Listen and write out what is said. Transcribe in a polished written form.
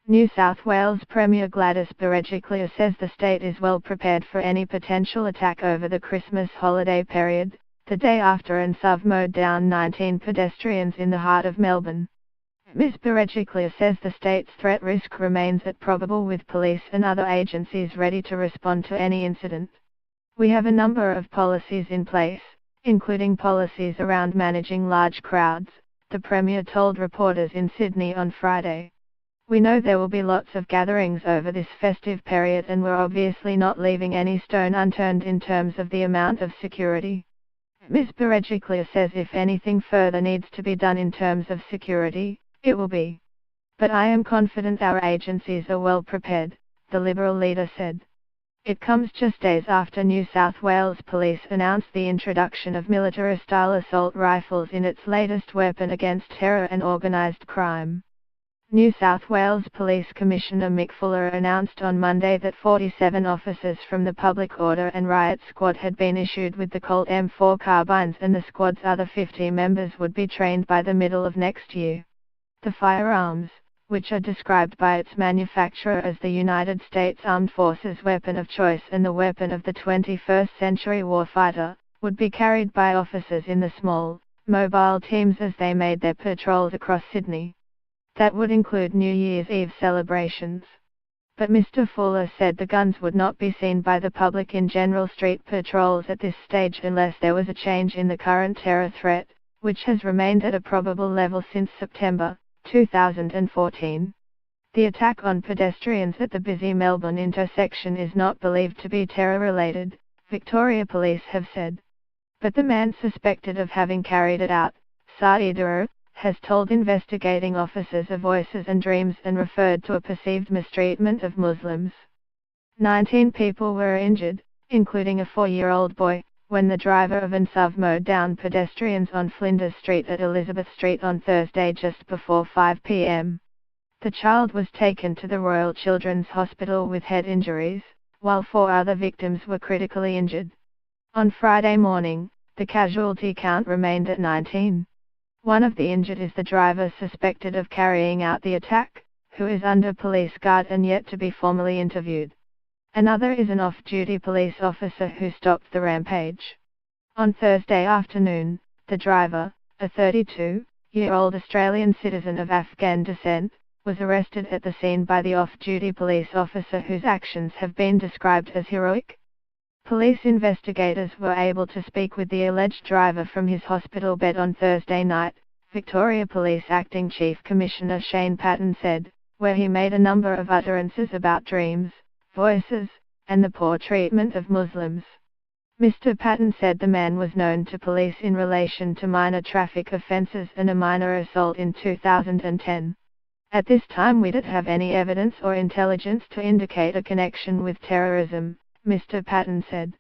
New South Wales Premier Gladys Berejiklian says the state is well prepared for any potential attack over the Christmas holiday period, the day after NSW mowed down 19 pedestrians in the heart of Melbourne. Ms. Berejiklian says the state's threat risk remains at probable, with police and other agencies ready to respond to any incident. We have a number of policies in place, including policies around managing large crowds, the Premier told reporters in Sydney on Friday. We know there will be lots of gatherings over this festive period, and we're obviously not leaving any stone unturned in terms of the amount of security. Ms. Berejiklian says if anything further needs to be done in terms of security, it will be. But I am confident our agencies are well prepared, the Liberal leader said. It comes just days after New South Wales Police announced the introduction of military-style assault rifles in its latest weapon against terror and organised crime. New South Wales Police Commissioner Mick Fuller announced on Monday that 47 officers from the Public Order and Riot Squad had been issued with the Colt M4 carbines, and the squad's other 50 members would be trained by the middle of next year. The firearms, which are described by its manufacturer as the United States Armed Forces weapon of choice and the weapon of the 21st century warfighter, would be carried by officers in the small, mobile teams as they made their patrols across Sydney. That would include New Year's Eve celebrations. But Mr. Fuller said the guns would not be seen by the public in general street patrols at this stage unless there was a change in the current terror threat, which has remained at a probable level since September 2014. The attack on pedestrians at the busy Melbourne intersection is not believed to be terror-related, Victoria Police have said. But the man suspected of having carried it out, Saeed has told investigating officers of voices and dreams and referred to a perceived mistreatment of Muslims. 19 people were injured, including a 4-year-old boy, when the driver of NSW mowed down pedestrians on Flinders Street at Elizabeth Street on Thursday just before 5 p.m. The child was taken to the Royal Children's Hospital with head injuries, while 4 other victims were critically injured. On Friday morning, the casualty count remained at 19. One of the injured is the driver suspected of carrying out the attack, who is under police guard and yet to be formally interviewed. Another is an off-duty police officer who stopped the rampage. On Thursday afternoon, the driver, a 32-year-old Australian citizen of Afghan descent, was arrested at the scene by the off-duty police officer, whose actions have been described as heroic. Police investigators were able to speak with the alleged driver from his hospital bed on Thursday night, Victoria Police Acting Chief Commissioner Shane Patton said, where he made a number of utterances about dreams, voices, and the poor treatment of Muslims. Mr. Patton said the man was known to police in relation to minor traffic offences and a minor assault in 2010. At this time we didn't have any evidence or intelligence to indicate a connection with terrorism, Mr. Patton said.